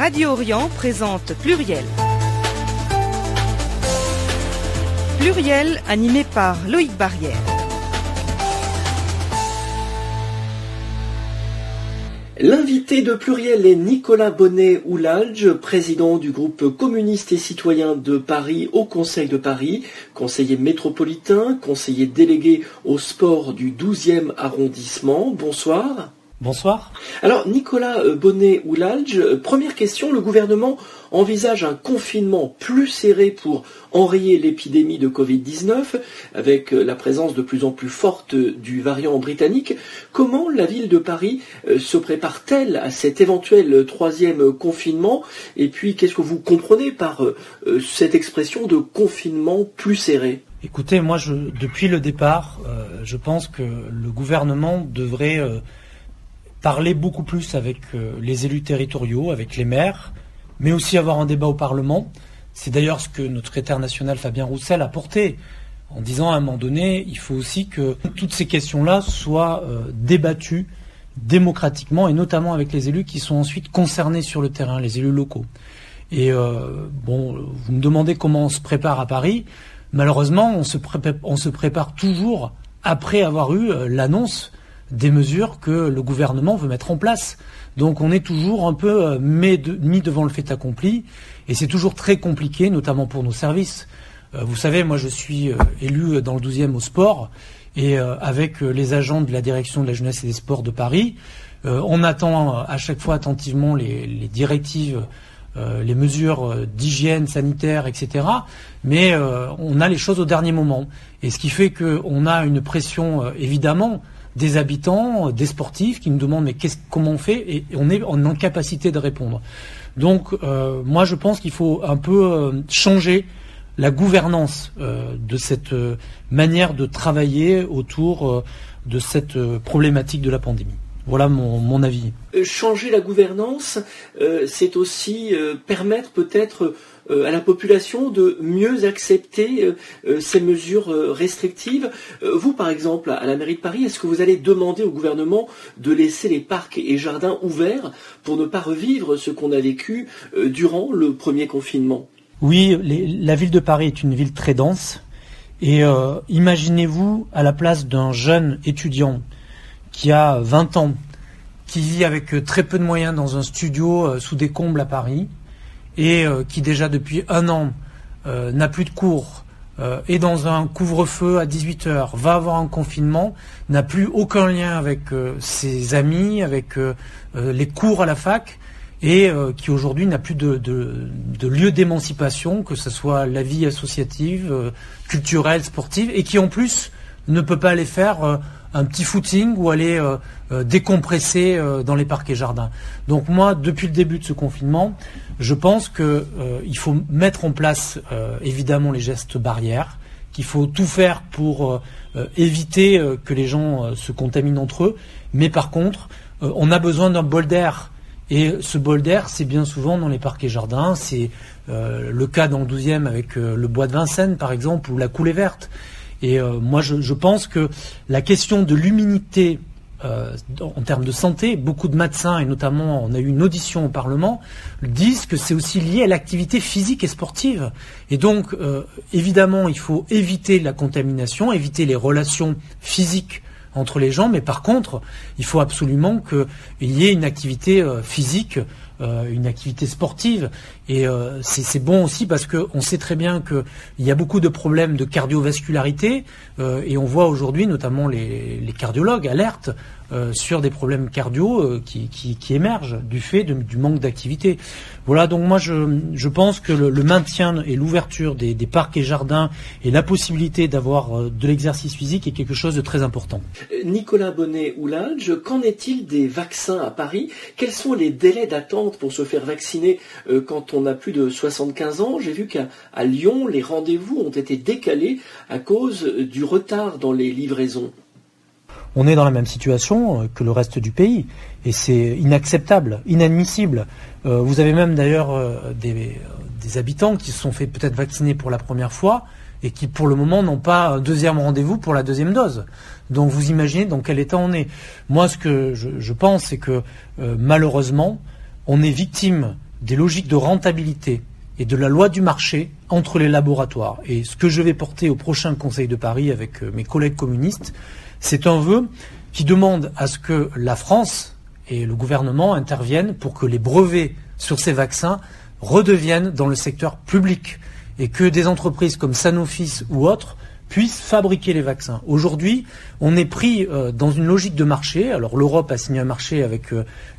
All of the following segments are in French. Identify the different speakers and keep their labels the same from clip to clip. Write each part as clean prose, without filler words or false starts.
Speaker 1: Radio Orient présente Pluriel. Pluriel animé par Loïc Barrière.
Speaker 2: L'invité de Pluriel est Nicolas Bonnet-Oulalge, président du groupe communiste et citoyen de Paris au Conseil de Paris, conseiller métropolitain, conseiller délégué au sport du 12e arrondissement. Bonsoir.
Speaker 3: Bonsoir.
Speaker 2: Alors Nicolas Bonnet-Oulalge, première question, le gouvernement envisage un confinement plus serré pour enrayer l'épidémie de Covid-19 avec la présence de plus en plus forte du variant britannique. Comment la ville de Paris se prépare-t-elle à cet éventuel troisième confinement? Et puis qu'est-ce que vous comprenez par cette expression de confinement plus serré?
Speaker 3: Écoutez, moi depuis le départ, je pense que le gouvernement devrait parler beaucoup plus avec les élus territoriaux, avec les maires, mais aussi avoir un débat au Parlement. C'est d'ailleurs ce que notre secrétaire national Fabien Roussel a porté, en disant à un moment donné, il faut aussi que toutes ces questions-là soient débattues démocratiquement, et notamment avec les élus qui sont ensuite concernés sur le terrain, les élus locaux. Et vous me demandez comment on se prépare à Paris. Malheureusement, on se prépare toujours après avoir eu l'annonce des mesures que le gouvernement veut mettre en place. Donc on est toujours un peu mis devant le fait accompli, et c'est toujours très compliqué, notamment pour nos services. Vous savez, moi je suis élu dans le 12e au sport, et avec les agents de la direction de la jeunesse et des sports de Paris, on attend à chaque fois attentivement les directives, les mesures d'hygiène sanitaire, etc. Mais on a les choses au dernier moment. Et ce qui fait qu'on a une pression, évidemment, des habitants, des sportifs qui nous demandent mais comment on fait, et on est en incapacité de répondre. Donc moi je pense qu'il faut un peu changer la gouvernance de cette manière de travailler autour de cette problématique de la pandémie. Voilà mon avis.
Speaker 2: Changer la gouvernance, c'est aussi permettre peut-être à la population de mieux accepter ces mesures restrictives. Vous, par exemple, à la mairie de Paris, est-ce que vous allez demander au gouvernement de laisser les parcs et jardins ouverts pour ne pas revivre ce qu'on a vécu durant le premier confinement?
Speaker 3: Oui, la ville de Paris est une ville très dense. Et imaginez-vous à la place d'un jeune étudiant qui a 20 ans, qui vit avec très peu de moyens dans un studio sous des combles à Paris, et qui déjà depuis 1 an n'a plus de cours, est dans un couvre-feu à 18h, va avoir un confinement, n'a plus aucun lien avec ses amis, avec les cours à la fac, et qui aujourd'hui n'a plus de lieu d'émancipation, que ce soit la vie associative, culturelle, sportive, et qui en plus ne peut pas aller faire un petit footing ou aller décompresser dans les parcs et jardins. Donc moi, depuis le début de ce confinement, je pense qu'il faut mettre en place évidemment les gestes barrières, qu'il faut tout faire pour éviter que les gens se contaminent entre eux, mais par contre, on a besoin d'un bol d'air. Et ce bol d'air, c'est bien souvent dans les parcs et jardins, c'est le cas dans le 12e avec le bois de Vincennes par exemple, ou la coulée verte. Et moi, je pense que la question de l'humidité en termes de santé, beaucoup de médecins, et notamment on a eu une audition au Parlement, disent que c'est aussi lié à l'activité physique et sportive. Et donc, évidemment, il faut éviter la contamination, éviter les relations physiques entre les gens, mais par contre, il faut absolument qu'il y ait une activité physique, une activité sportive. Et c'est bon aussi parce qu'on sait très bien qu'il y a beaucoup de problèmes de cardiovascularité, et on voit aujourd'hui notamment les cardiologues alertent sur des problèmes cardio qui émergent du fait du manque d'activité. Voilà, donc moi je pense que le maintien et l'ouverture des parcs et jardins et la possibilité d'avoir de l'exercice physique est quelque chose de très important.
Speaker 2: Nicolas Bonnet-Oulalge, qu'en est-il des vaccins à Paris? Quels sont les délais d'attente pour se faire vacciner quand on a plus de 75 ans? J'ai vu qu'à Lyon, les rendez-vous ont été décalés à cause du retard dans les livraisons.
Speaker 3: On est dans la même situation que le reste du pays, et c'est inacceptable, inadmissible. Vous avez même d'ailleurs des habitants qui se sont fait peut-être vacciner pour la première fois et qui pour le moment n'ont pas un deuxième rendez-vous pour la deuxième dose. Donc vous imaginez dans quel état on est. Moi ce que je pense c'est que malheureusement on est victime des logiques de rentabilité et de la loi du marché entre les laboratoires. Et ce que je vais porter au prochain Conseil de Paris avec mes collègues communistes, c'est un vœu qui demande à ce que la France et le gouvernement interviennent pour que les brevets sur ces vaccins redeviennent dans le secteur public et que des entreprises comme Sanofi ou autres puissent fabriquer les vaccins. Aujourd'hui, on est pris dans une logique de marché. Alors l'Europe a signé un marché avec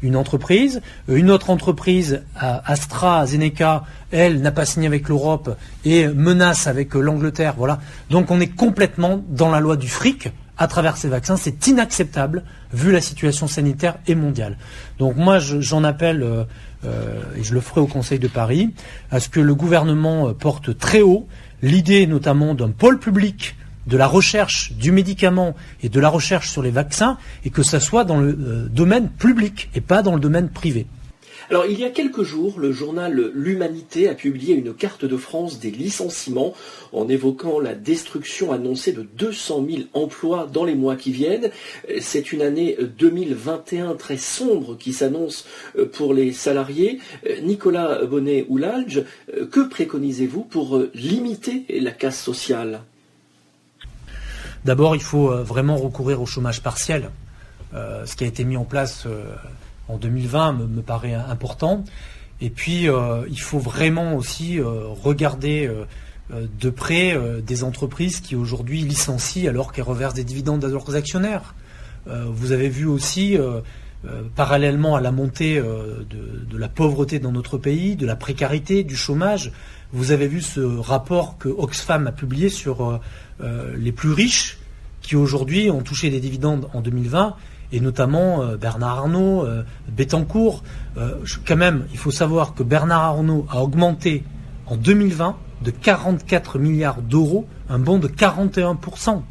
Speaker 3: une entreprise. Une autre entreprise, AstraZeneca, elle n'a pas signé avec l'Europe et menace avec l'Angleterre. Voilà. Donc on est complètement dans la loi du fric à travers ces vaccins. C'est inacceptable vu la situation sanitaire et mondiale. Donc moi, j'en appelle, et je le ferai au Conseil de Paris, à ce que le gouvernement porte très haut l'idée notamment d'un pôle public de la recherche du médicament et de la recherche sur les vaccins, et que ça soit dans le domaine public et pas dans le domaine privé.
Speaker 2: Alors, il y a quelques jours, le journal L'Humanité a publié une carte de France des licenciements en évoquant la destruction annoncée de 200 000 emplois dans les mois qui viennent. C'est une année 2021 très sombre qui s'annonce pour les salariés. Nicolas Bonnet-Oulalge, que préconisez-vous pour limiter la casse sociale ?
Speaker 3: D'abord, il faut vraiment recourir au chômage partiel. Ce qui a été mis en place en 2020 me paraît important. Et puis, il faut vraiment aussi regarder de près des entreprises qui aujourd'hui licencient alors qu'elles reversent des dividendes à leurs actionnaires. Vous avez vu aussi, parallèlement à la montée de la pauvreté dans notre pays, de la précarité, du chômage, vous avez vu ce rapport que Oxfam a publié sur les plus riches qui aujourd'hui ont touché des dividendes en 2020, et notamment Bernard Arnault, Bettencourt. Quand même, il faut savoir que Bernard Arnault a augmenté en 2020 de 44 milliards d'euros, un bond de 41%.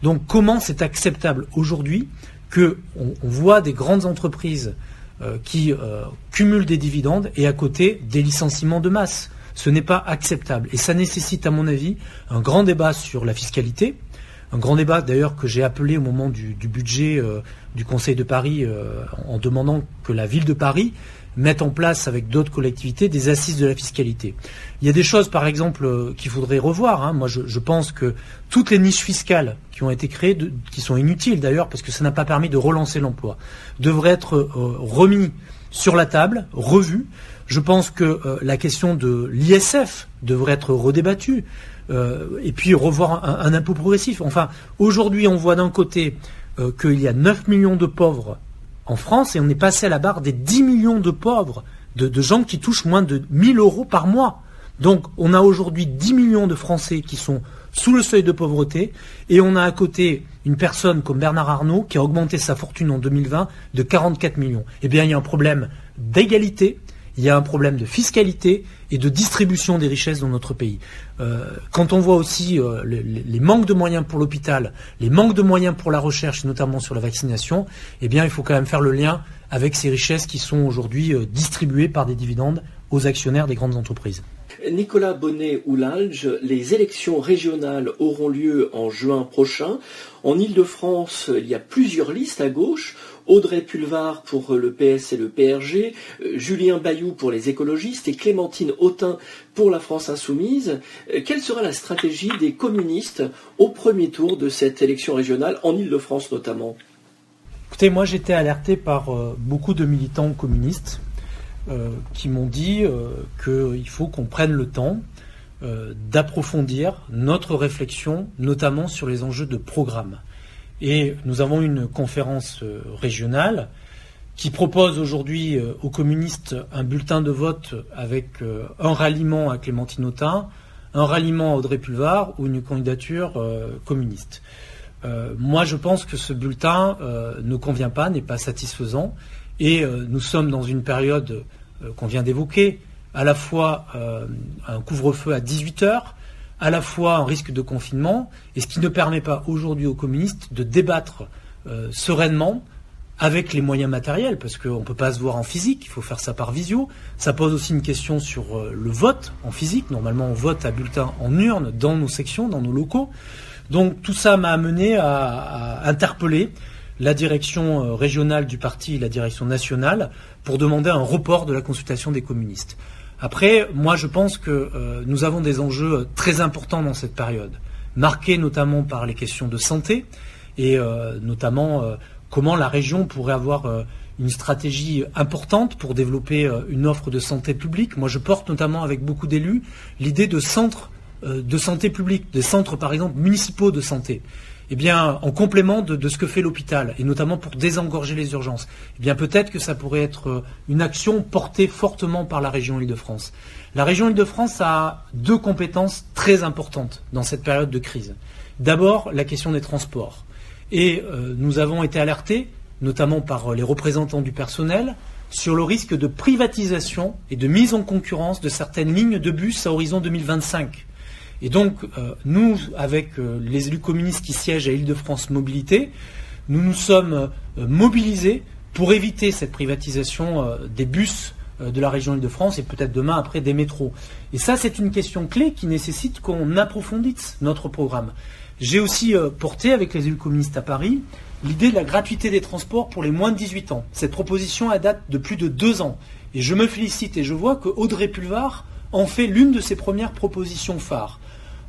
Speaker 3: Donc comment c'est acceptable aujourd'hui qu'on voit des grandes entreprises qui cumulent des dividendes et à côté des licenciements de masse ? Ce n'est pas acceptable. Et ça nécessite, à mon avis, un grand débat sur la fiscalité. Un grand débat d'ailleurs que j'ai appelé au moment du budget du Conseil de Paris en demandant que la ville de Paris mette en place avec d'autres collectivités des assises de la fiscalité. Il y a des choses par exemple qu'il faudrait revoir. Moi je pense que toutes les niches fiscales qui ont été créées, qui sont inutiles d'ailleurs parce que ça n'a pas permis de relancer l'emploi, devraient être remis sur la table, revues. Je pense que la question de l'ISF devrait être redébattue. Et puis revoir un impôt progressif. Enfin, aujourd'hui, on voit d'un côté qu'il y a 9 millions de pauvres en France et on est passé à la barre des 10 millions de pauvres, de gens qui touchent moins de 1 000 euros par mois. Donc, on a aujourd'hui 10 millions de Français qui sont sous le seuil de pauvreté et on a à côté une personne comme Bernard Arnault qui a augmenté sa fortune en 2020 de 44 millions. Eh bien, il y a un problème d'égalité. Il y a un problème de fiscalité et de distribution des richesses dans notre pays. Quand on voit aussi les manques de moyens pour l'hôpital, les manques de moyens pour la recherche, notamment sur la vaccination, eh bien, il faut quand même faire le lien avec ces richesses qui sont aujourd'hui distribuées par des dividendes aux actionnaires des grandes entreprises.
Speaker 2: Nicolas Bonnet-Oulalge, les élections régionales auront lieu en juin prochain. En Ile-de-France, il y a plusieurs listes à gauche. Audrey Pulvar pour le PS et le PRG, Julien Bayou pour les écologistes et Clémentine Autain pour la France insoumise. Quelle sera la stratégie des communistes au premier tour de cette élection régionale, en Ile-de-France notamment ?
Speaker 3: Écoutez, moi j'étais alerté par beaucoup de militants communistes qui m'ont dit qu'il faut qu'on prenne le temps d'approfondir notre réflexion, notamment sur les enjeux de programme. Et nous avons une conférence régionale qui propose aujourd'hui aux communistes un bulletin de vote avec un ralliement à Clémentine Autain, un ralliement à Audrey Pulvar ou une candidature communiste. Moi, je pense que ce bulletin ne convient pas, n'est pas satisfaisant. Et nous sommes dans une période qu'on vient d'évoquer, à la fois un couvre-feu à 18h, à la fois un risque de confinement, et ce qui ne permet pas aujourd'hui aux communistes de débattre sereinement avec les moyens matériels, parce qu'on ne peut pas se voir en physique, il faut faire ça par visio. Ça pose aussi une question sur le vote en physique. Normalement, on vote à bulletin en urne, dans nos sections, dans nos locaux. Donc tout ça m'a amené à interpeller la direction régionale du parti et la direction nationale pour demander un report de la consultation des communistes. Après, moi je pense que nous avons des enjeux très importants dans cette période, marqués notamment par les questions de santé et notamment comment la région pourrait avoir une stratégie importante pour développer une offre de santé publique. Moi je porte notamment avec beaucoup d'élus l'idée de centres de santé publique, des centres par exemple municipaux de santé. Eh bien, en complément de ce que fait l'hôpital, et notamment pour désengorger les urgences, eh bien peut-être que ça pourrait être une action portée fortement par la région Île-de-France. La région Île-de-France a 2 compétences très importantes dans cette période de crise. D'abord, la question des transports. Et nous avons été alertés, notamment par les représentants du personnel, sur le risque de privatisation et de mise en concurrence de certaines lignes de bus à horizon 2025. Et donc, nous, avec les élus communistes qui siègent à Île-de-France Mobilité, nous nous sommes mobilisés pour éviter cette privatisation des bus de la région Île-de-France et peut-être demain après des métros. Et ça, c'est une question clé qui nécessite qu'on approfondisse notre programme. J'ai aussi porté avec les élus communistes à Paris l'idée de la gratuité des transports pour les moins de 18 ans. Cette proposition elle date de plus de 2 ans. Et je me félicite et je vois que Audrey Pulvar en fait l'une de ses premières propositions phares.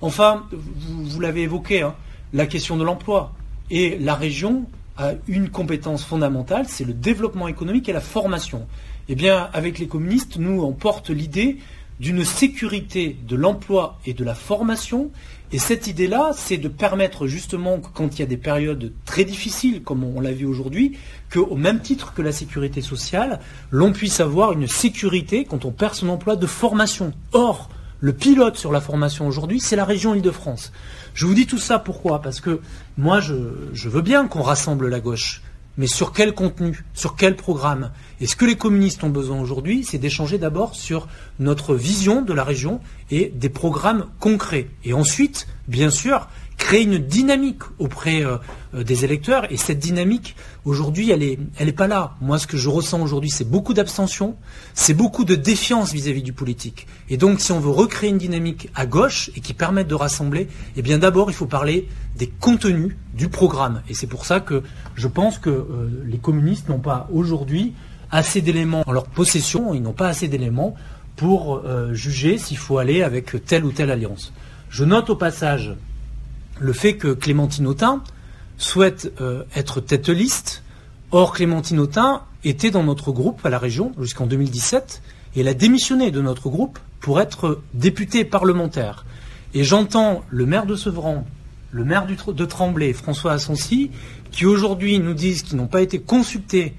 Speaker 3: Enfin, vous l'avez évoqué, la question de l'emploi. Et la région a une compétence fondamentale, c'est le développement économique et la formation. Eh bien, avec les communistes, nous, on porte l'idée d'une sécurité de l'emploi et de la formation. Et cette idée-là, c'est de permettre justement que quand il y a des périodes très difficiles, comme on l'a vu aujourd'hui, qu'au même titre que la sécurité sociale, l'on puisse avoir une sécurité, quand on perd son emploi, de formation. Or, le pilote sur la formation aujourd'hui, c'est la région Île-de-France. Je vous dis tout ça pourquoi ? Parce que moi, je veux bien qu'on rassemble la gauche. Mais sur quel contenu ? Sur quel programme ? Et ce que les communistes ont besoin aujourd'hui, c'est d'échanger d'abord sur notre vision de la région et des programmes concrets. Et ensuite, bien sûr, créer une dynamique auprès des électeurs. Et cette dynamique, aujourd'hui, elle est pas là. Moi, ce que je ressens aujourd'hui, c'est beaucoup d'abstention, c'est beaucoup de défiance vis-à-vis du politique. Et donc, si on veut recréer une dynamique à gauche et qui permette de rassembler, eh bien d'abord, il faut parler des contenus du programme. Et c'est pour ça que je pense que les communistes n'ont pas aujourd'hui assez d'éléments en leur possession, ils n'ont pas assez d'éléments pour juger s'il faut aller avec telle ou telle alliance. Je note au passage le fait que Clémentine Autain souhaite être tête de liste. Or, Clémentine Autain était dans notre groupe à la région jusqu'en 2017 et elle a démissionné de notre groupe pour être députée parlementaire. Et j'entends le maire de Sevran, le maire de Tremblay, François Assensi, qui aujourd'hui nous disent qu'ils n'ont pas été consultés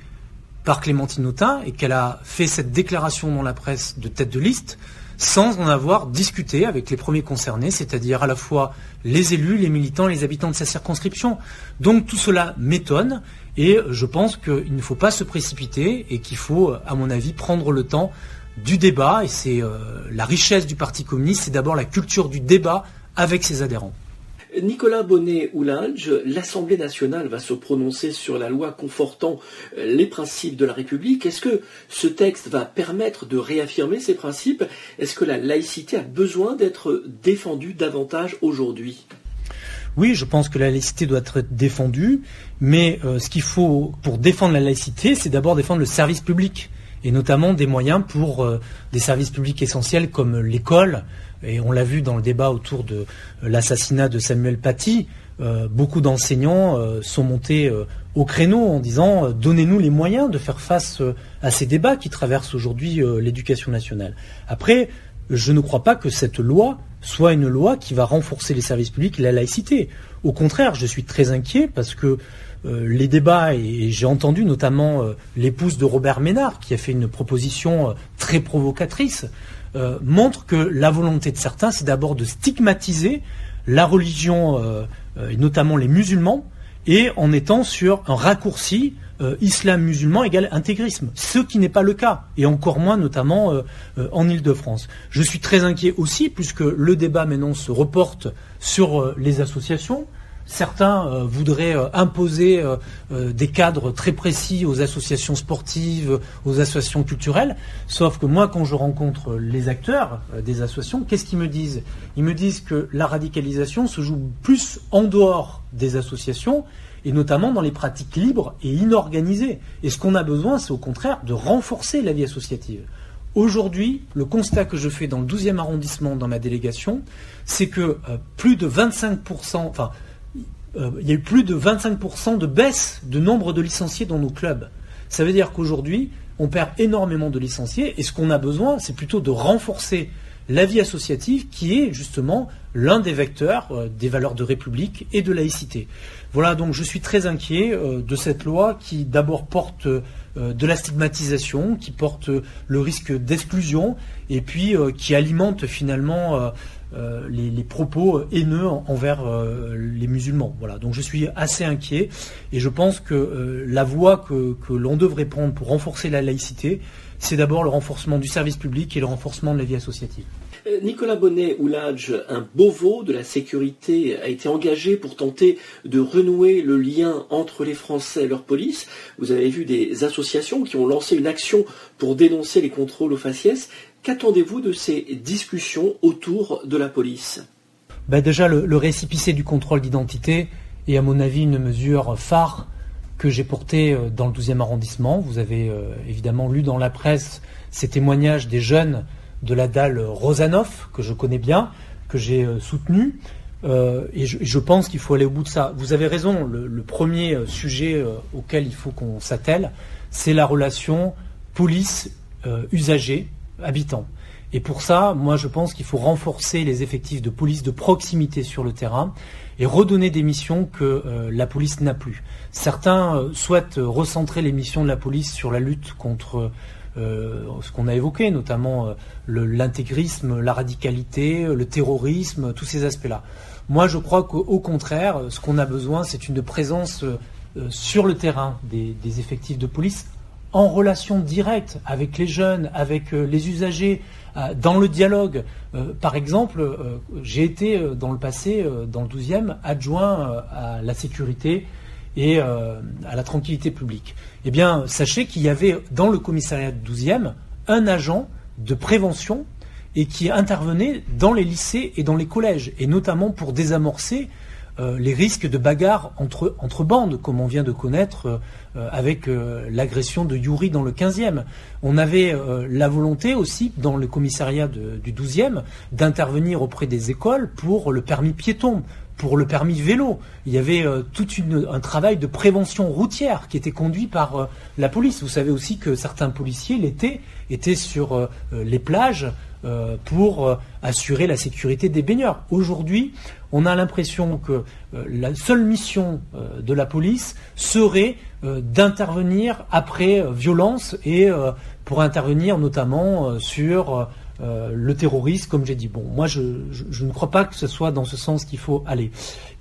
Speaker 3: par Clémentine Autain et qu'elle a fait cette déclaration dans la presse de tête de liste sans en avoir discuté avec les premiers concernés, c'est-à-dire à la fois les élus, les militants et les habitants de sa circonscription. Donc tout cela m'étonne et je pense qu'il ne faut pas se précipiter et qu'il faut, à mon avis, prendre le temps du débat. Et c'est la richesse du Parti communiste, c'est d'abord la culture du débat avec ses adhérents.
Speaker 2: Nicolas Bonnet-Oulinge, l'Assemblée nationale va se prononcer sur la loi confortant les principes de la République. Est-ce que ce texte va permettre de réaffirmer ces principes ? Est-ce que la laïcité a besoin d'être défendue davantage aujourd'hui ?
Speaker 3: Oui, je pense que la laïcité doit être défendue, mais ce qu'il faut pour défendre la laïcité, c'est d'abord défendre le service public, et notamment des moyens pour des services publics essentiels comme l'école. Et on l'a vu dans le débat autour de l'assassinat de Samuel Paty, beaucoup d'enseignants sont montés au créneau en disant donnez-nous les moyens de faire face à ces débats qui traversent aujourd'hui l'éducation nationale. Après, je ne crois pas que cette loi soit une loi qui va renforcer les services publics et la laïcité. Au contraire, je suis très inquiet parce que les débats, et j'ai entendu notamment l'épouse de Robert Ménard qui a fait une proposition très provocatrice, montre que la volonté de certains, c'est d'abord de stigmatiser la religion, et notamment les musulmans, et en étant sur un raccourci islam musulman égale intégrisme, ce qui n'est pas le cas, et encore moins notamment en Île-de-France. Je suis très inquiet aussi, puisque le débat maintenant se reporte sur les associations. Certains voudraient imposer des cadres très précis aux associations sportives, aux associations culturelles, sauf que moi, quand je rencontre les acteurs des associations, qu'est-ce qu'ils me disent ? Ils me disent que la radicalisation se joue plus en dehors des associations et notamment dans les pratiques libres et inorganisées. Et ce qu'on a besoin, c'est au contraire de renforcer la vie associative. Aujourd'hui, le constat que je fais dans le 12e arrondissement, dans ma délégation, c'est que plus de 25%, il y a eu plus de 25% de baisse de nombre de licenciés dans nos clubs. Ça veut dire qu'aujourd'hui, on perd énormément de licenciés, et ce qu'on a besoin, c'est plutôt de renforcer la vie associative, qui est justement l'un des vecteurs des valeurs de République et de laïcité. Voilà, donc je suis très inquiet de cette loi qui d'abord porte de la stigmatisation, qui porte le risque d'exclusion, et puis qui alimente finalement les propos haineux envers les musulmans. Voilà, donc je suis assez inquiet, et je pense que la voie que l'on devrait prendre pour renforcer la laïcité, c'est d'abord le renforcement du service public et le renforcement de la vie associative.
Speaker 2: Nicolas Bonnet-Ouladj, un Beauvau de la sécurité, a été engagé pour tenter de renouer le lien entre les Français et leur police. Vous avez vu des associations qui ont lancé une action pour dénoncer les contrôles au faciès. Qu'attendez-vous de ces discussions autour de la police ?
Speaker 3: Déjà, le récépissé du contrôle d'identité est à mon avis une mesure phare que j'ai portée dans le 12e arrondissement. Vous avez évidemment lu dans la presse ces témoignages des jeunes de la dalle Rosanov, que je connais bien, que j'ai soutenu, et je pense qu'il faut aller au bout de ça. Vous avez raison, le premier sujet auquel il faut qu'on s'attelle, c'est la relation police-usagers-habitants. Et pour ça, moi je pense qu'il faut renforcer les effectifs de police de proximité sur le terrain et redonner des missions que la police n'a plus. Certains souhaitent recentrer les missions de la police sur la lutte contre ce qu'on a évoqué, notamment l'intégrisme, la radicalité, le terrorisme, tous ces aspects-là. Moi, je crois qu'au contraire, ce qu'on a besoin, c'est une présence sur le terrain des effectifs de police, en relation directe avec les jeunes, avec les usagers, dans le dialogue. Par exemple, j'ai été dans le passé, dans le 12e, adjoint à la sécurité et à la tranquillité publique. Eh bien, sachez qu'il y avait dans le commissariat du 12e un agent de prévention et qui intervenait dans les lycées et dans les collèges, et notamment pour désamorcer les risques de bagarres entre bandes, comme on vient de connaître avec l'agression de Youri dans le 15e. On avait la volonté aussi, dans le commissariat du 12e, d'intervenir auprès des écoles pour le permis piéton, pour le permis vélo. Il y avait tout un travail de prévention routière qui était conduit par la police. Vous savez aussi que certains policiers, l'été, étaient sur les plages pour assurer la sécurité des baigneurs. Aujourd'hui, on a l'impression que la seule mission de la police serait d'intervenir après violence et pour intervenir notamment sur le terrorisme, comme j'ai dit. Bon, moi, je ne crois pas que ce soit dans ce sens qu'il faut aller.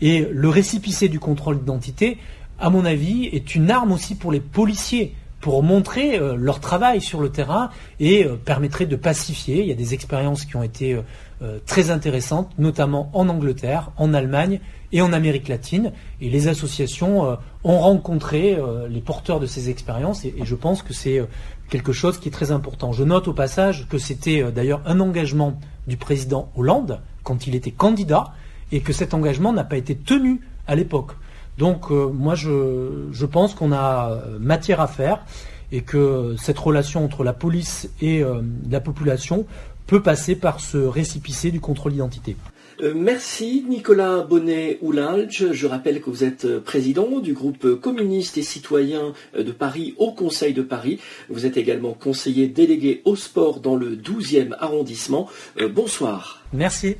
Speaker 3: Et le récépissé du contrôle d'identité, à mon avis, est une arme aussi pour les policiers, pour montrer leur travail sur le terrain et permettrait de pacifier. Il y a des expériences qui ont été très intéressantes, notamment en Angleterre, en Allemagne et en Amérique latine. Et les associations ont rencontré les porteurs de ces expériences et je pense que c'est quelque chose qui est très important. Je note au passage que c'était d'ailleurs un engagement du président Hollande quand il était candidat et que cet engagement n'a pas été tenu à l'époque. Donc moi je pense qu'on a matière à faire et que cette relation entre la police et la population peut passer par ce récépissé du contrôle d'identité.
Speaker 2: Merci Nicolas Bonnet-Ouladj. Je rappelle que vous êtes président du groupe communiste et citoyen de Paris au Conseil de Paris. Vous êtes également conseiller délégué au sport dans le 12e arrondissement. Bonsoir.
Speaker 3: Merci.